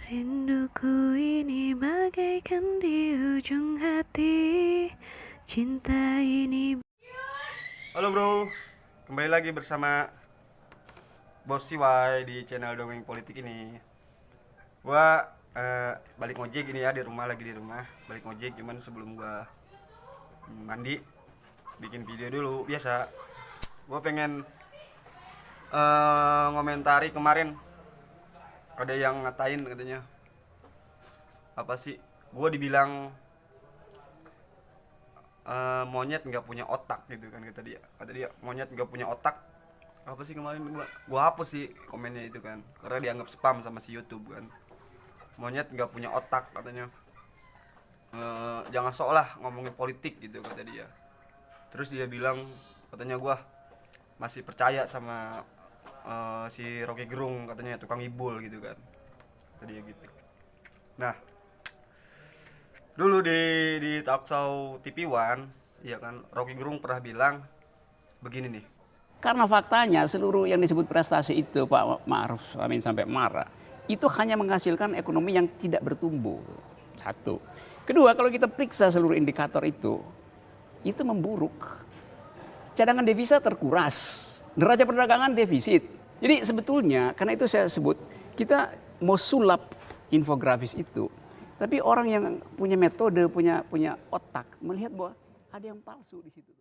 Rinduku ini bagaikan di ujung hati. Cinta ini. Halo bro, kembali lagi bersama Bos Siwai di channel Dongeng Politik ini. Gua balik ngojek ini ya, lagi di rumah. Balik ngojek, cuman sebelum gua mandi bikin video dulu. Biasa gua pengen ngomentari kemarin ada yang ngatain katanya apa sih, gua dibilang monyet nggak punya otak gitu kan. Kata dia monyet nggak punya otak. Apa sih kemarin gua hapus sih komennya itu kan, karena dianggap spam sama si YouTube kan. Monyet nggak punya otak katanya. Jangan sok lah ngomongin politik gitu kata dia. Terus dia bilang katanya gua masih percaya sama si Rocky Gerung, katanya tukang ibul gitu kan, kata dia gitu. Nah, dulu di talkshow TV One, iya kan, Rocky Gerung pernah bilang begini nih. Karena faktanya seluruh yang disebut prestasi itu Pak Ma'ruf Amin sampai marah, itu hanya menghasilkan ekonomi yang tidak bertumbuh. Satu. Kedua, kalau kita periksa seluruh indikator itu memburuk. Cadangan devisa terkuras, neraca perdagangan defisit. Jadi sebetulnya karena itu saya sebut kita mau sulap infografis itu. Tapi orang yang punya metode, punya otak melihat bahwa ada yang palsu di situ.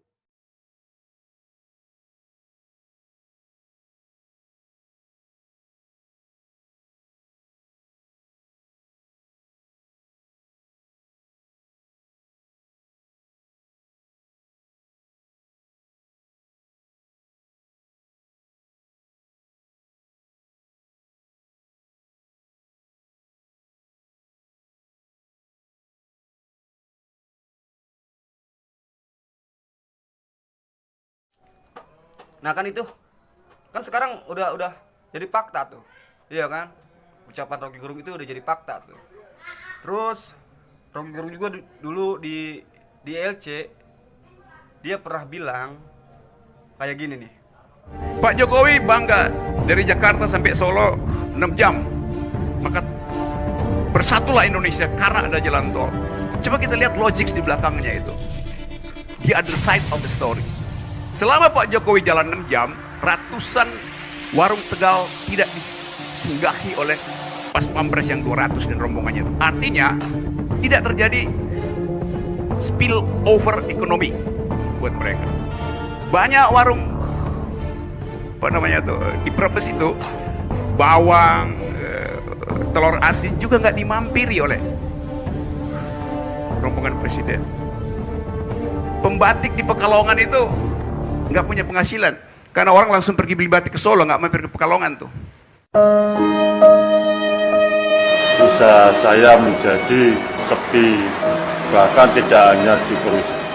Nah kan itu kan sekarang udah jadi fakta tuh, iya kan, ucapan Rocky Gerung itu udah jadi fakta tuh. Terus Rocky Gerung juga dulu di LC dia pernah bilang kayak gini nih. Pak Jokowi bangga dari Jakarta sampai Solo 6 jam. Maka bersatulah Indonesia karena ada jalan tol. Coba kita lihat logik di belakangnya itu. The other side of the story. Selama Pak Jokowi jalan 6 jam, ratusan warung Tegal tidak disinggahi oleh Pas Pampres yang 200 dan rombongannya. Artinya tidak terjadi spill over ekonomi buat mereka. Banyak warung di Brebes itu bawang, telur asin juga nggak dimampiri oleh rombongan presiden. Pembatik di Pekalongan itu nggak punya penghasilan karena orang langsung pergi beli batik ke Solo, nggak mampir ke Pekalongan tuh. Usaha saya menjadi sepi, bahkan tidak hanya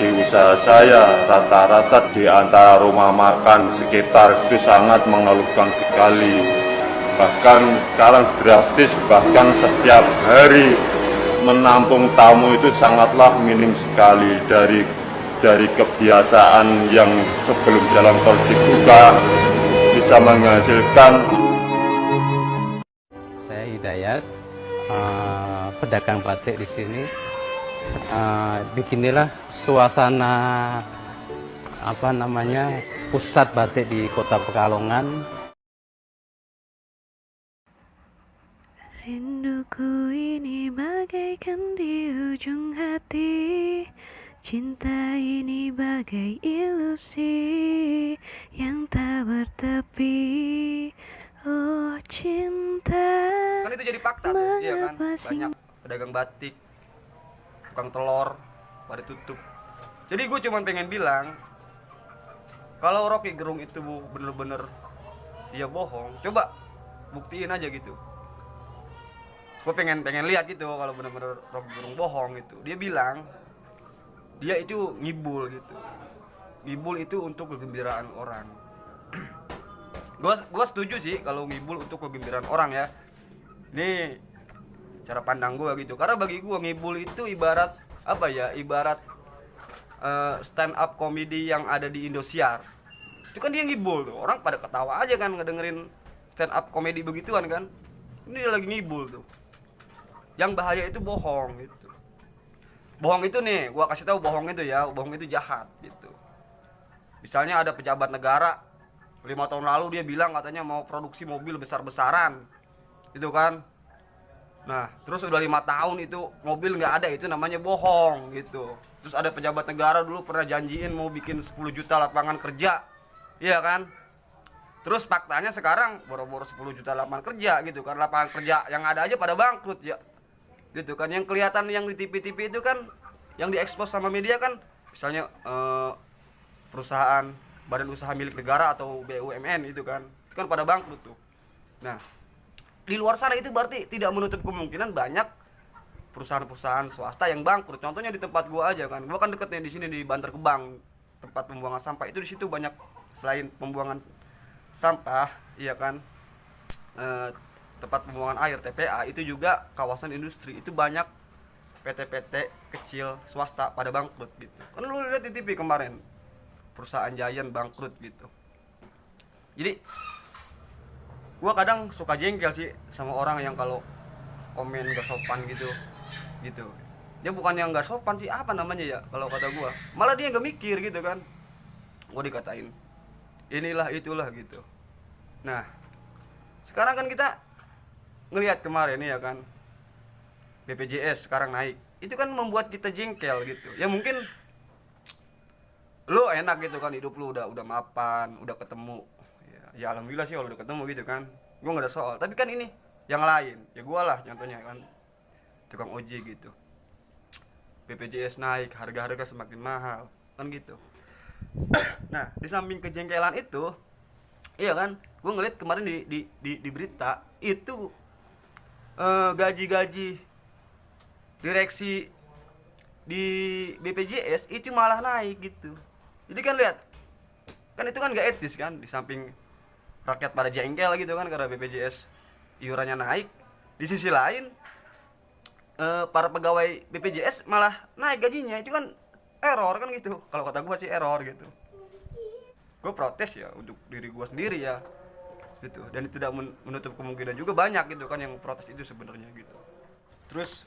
di usaha saya, rata-rata di antara rumah makan sekitar itu sangat mengeluhkan sekali. Bahkan sekarang drastis, bahkan setiap hari menampung tamu itu sangatlah minim sekali. Dari kebiasaan yang sebelum jalan tol dibuka bisa menghasilkan. Saya Hidayat, pedagang batik di sini. Beginilah suasana pusat batik di Kota Pekalongan. Rinduku ini bagaikan di ujung hati. Cinta ini bagai ilusi yang tak bertepi. Oh cinta. Kan itu jadi fakta tuh, iya kan, banyak pedagang batik, tukang telur pada tutup. Jadi gue cuman pengen bilang, kalau Rocky Gerung itu bener-bener dia bohong, coba buktiin aja gitu. Gue pengen lihat gitu kalau bener-bener Rocky Gerung bohong gitu. Dia bilang dia itu ngibul gitu. Ngibul itu untuk kegembiraan orang. Gua setuju sih kalau ngibul untuk kegembiraan orang ya. Ini cara pandang gue gitu. Karena bagi gue ngibul itu ibarat apa ya? Ibarat stand up comedy yang ada di Indosiar. Itu kan dia ngibul tuh. Orang pada ketawa aja kan ngedengerin stand up comedy begituan kan. Ini dia lagi ngibul tuh. Yang bahaya itu bohong gitu. Bohong itu nih, gua kasih tahu bohong itu ya, bohong itu jahat gitu. Misalnya ada pejabat negara 5 tahun lalu dia bilang katanya mau produksi mobil besar-besaran gitu kan. Nah terus udah 5 tahun itu mobil nggak ada, itu namanya bohong gitu. Terus ada pejabat negara dulu pernah janjiin mau bikin 10 juta lapangan kerja, iya kan. Terus faktanya sekarang boro-boro 10 juta lapangan kerja gitu kan, lapangan kerja yang ada aja pada bangkrut ya gitu kan. Yang kelihatan yang di TV-TV itu kan, yang diekspos sama media kan, misalnya perusahaan badan usaha milik negara atau BUMN itu kan pada bangkrut tuh. Nah di luar sana itu berarti tidak menutup kemungkinan banyak perusahaan-perusahaan swasta yang bangkrut. Contohnya di tempat gua aja kan, gua kan deketnya di sini di Bantar Gebang, tempat pembuangan sampah itu. Di situ banyak, selain pembuangan sampah iya kan, tempat pembuangan air TPA, itu juga kawasan industri. Itu banyak PT-PT kecil swasta pada bangkrut gitu kan. Lu lihat di TV kemarin perusahaan Giant bangkrut gitu. Jadi gua kadang suka jengkel sih sama orang yang kalau komen gak sopan gitu. Dia bukan yang gak sopan sih, apa namanya ya kalau kata gua, malah dia gak mikir gitu kan. Gua dikatain inilah itulah gitu. Nah sekarang kan kita ngelihat kemarin ya kan, BPJS sekarang naik, itu kan membuat kita jengkel gitu. Ya mungkin lu enak gitu kan, hidup lu udah mapan, udah ketemu. Ya alhamdulillah sih kalau udah ketemu gitu kan, gue nggak ada soal. Tapi kan ini yang lain, ya gue lah contohnya kan, tukang ojek gitu, BPJS naik, harga-harga semakin mahal kan gitu. Nah di samping kejengkelan itu, iya kan, gue ngeliat kemarin di berita itu gaji-gaji direksi di BPJS itu malah naik gitu. Jadi kan lihat, kan itu kan gak etis kan. Di samping rakyat pada jengkel gitu kan karena BPJS iurannya naik, di sisi lain para pegawai BPJS malah naik gajinya. Itu kan error kan gitu. Kalau kata gua sih error gitu. Gue protes ya untuk diri gua sendiri ya gitu. Dan itu tidak menutup kemungkinan juga banyak gitu kan yang protes itu sebenarnya gitu. Terus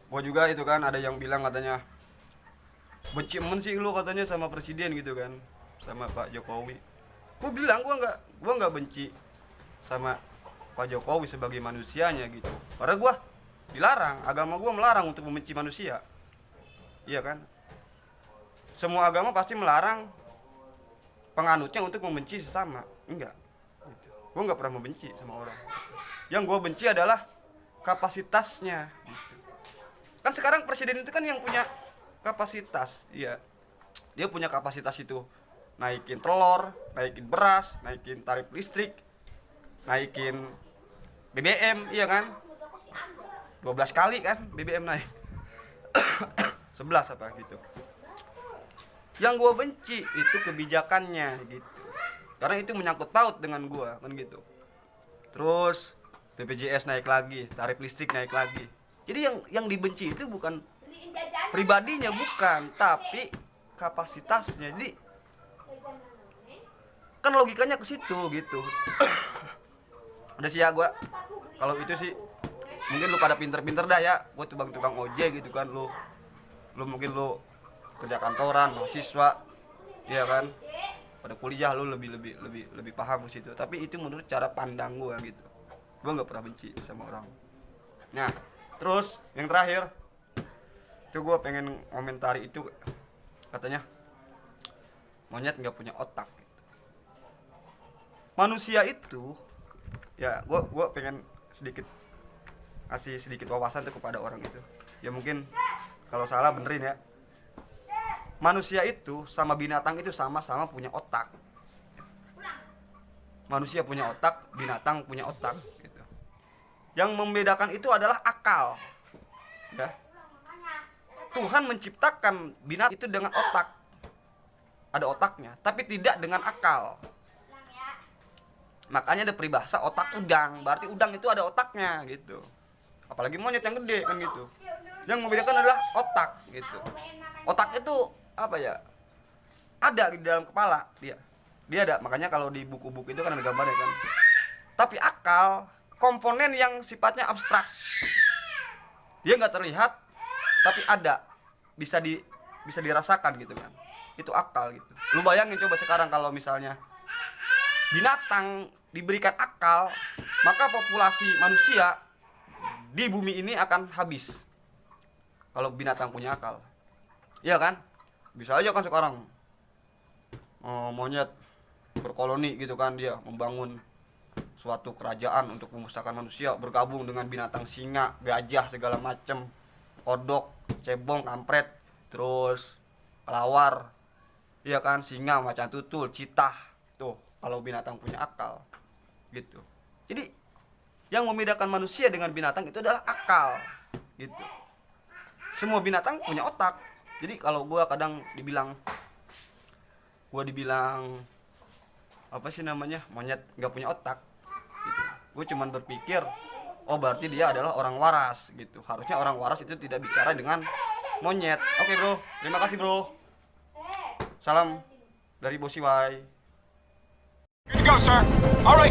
gua juga itu kan ada yang bilang katanya benci sih lu katanya sama presiden gitu kan, sama Pak Jokowi. Gue bilang gue nggak benci sama Pak Jokowi sebagai manusianya gitu, karena gue dilarang, agama gue melarang untuk membenci manusia, iya kan. Semua agama pasti melarang penganutnya untuk membenci sesama, enggak gitu. Gue nggak pernah membenci sama orang. Yang gue benci adalah kapasitasnya gitu. Kan sekarang presiden itu kan yang punya kapasitas, iya, dia punya kapasitas itu naikin telur, naikin beras, naikin tarif listrik, naikin BBM, iya kan, 12 kali kan BBM naik. 11 apa gitu. Yang gue benci itu kebijakannya gitu, karena itu menyangkut paut dengan gue kan gitu. Terus BPJS naik lagi, tarif listrik naik lagi. Jadi yang dibenci itu bukan pribadinya, bukan, tapi kapasitasnya. Jadi kan logikanya ke situ gitu. Udah sih ya gue, kalau itu sih mungkin lu pada pinter-pinter dah ya. Gue tukang ojek gitu kan, lu mungkin lu kerja kantoran, mahasiswa, iya kan, pada kuliah lu lebih paham ke situ. Tapi itu menurut cara pandang gue gitu. Gue nggak pernah benci sama orang. Nah terus yang terakhir itu gue pengen komentari itu, katanya monyet nggak punya otak gitu. Manusia itu ya, gue pengen kasih sedikit wawasan tuh kepada orang itu. Ya mungkin kalau salah benerin ya. Manusia itu sama binatang itu sama-sama punya otak. Manusia punya otak, binatang punya otak gitu. Yang membedakan itu adalah akal. Ya. Tuhan menciptakan binatang itu dengan otak, ada otaknya, tapi tidak dengan akal. Makanya ada peribahasa otak udang, berarti udang itu ada otaknya gitu. Apalagi monyet yang gede kan gitu. Yang membedakan adalah otak gitu. Otak itu apa ya? Ada di dalam kepala dia ada. Makanya kalau di buku-buku itu kan ada gambarnya kan. Tapi akal komponen yang sifatnya abstrak. Dia nggak terlihat tapi ada, bisa dirasakan gitu kan. Itu akal gitu. Lu bayangin coba sekarang kalau misalnya binatang diberikan akal, maka populasi manusia di bumi ini akan habis. Kalau binatang punya akal. Iya kan? Bisa aja kan sekarang monyet berkoloni gitu kan, dia membangun suatu kerajaan untuk memusnahkan manusia, bergabung dengan binatang singa, gajah segala macem, kodok, cebong, kampret, terus kelawar, iya kan, singa, macan tutul, citah. Tuh, kalau binatang punya akal gitu. Jadi yang membedakan manusia dengan binatang itu adalah akal gitu. Semua binatang punya otak. Jadi kalau gua kadang dibilang apa sih namanya, monyet nggak punya otak gitu. Gue cuman berpikir, oh berarti dia adalah orang waras gitu. Harusnya orang waras itu tidak bicara dengan monyet. Oke bro, terima kasih bro. Salam dari Bosiwai. Good to go, sir. All right.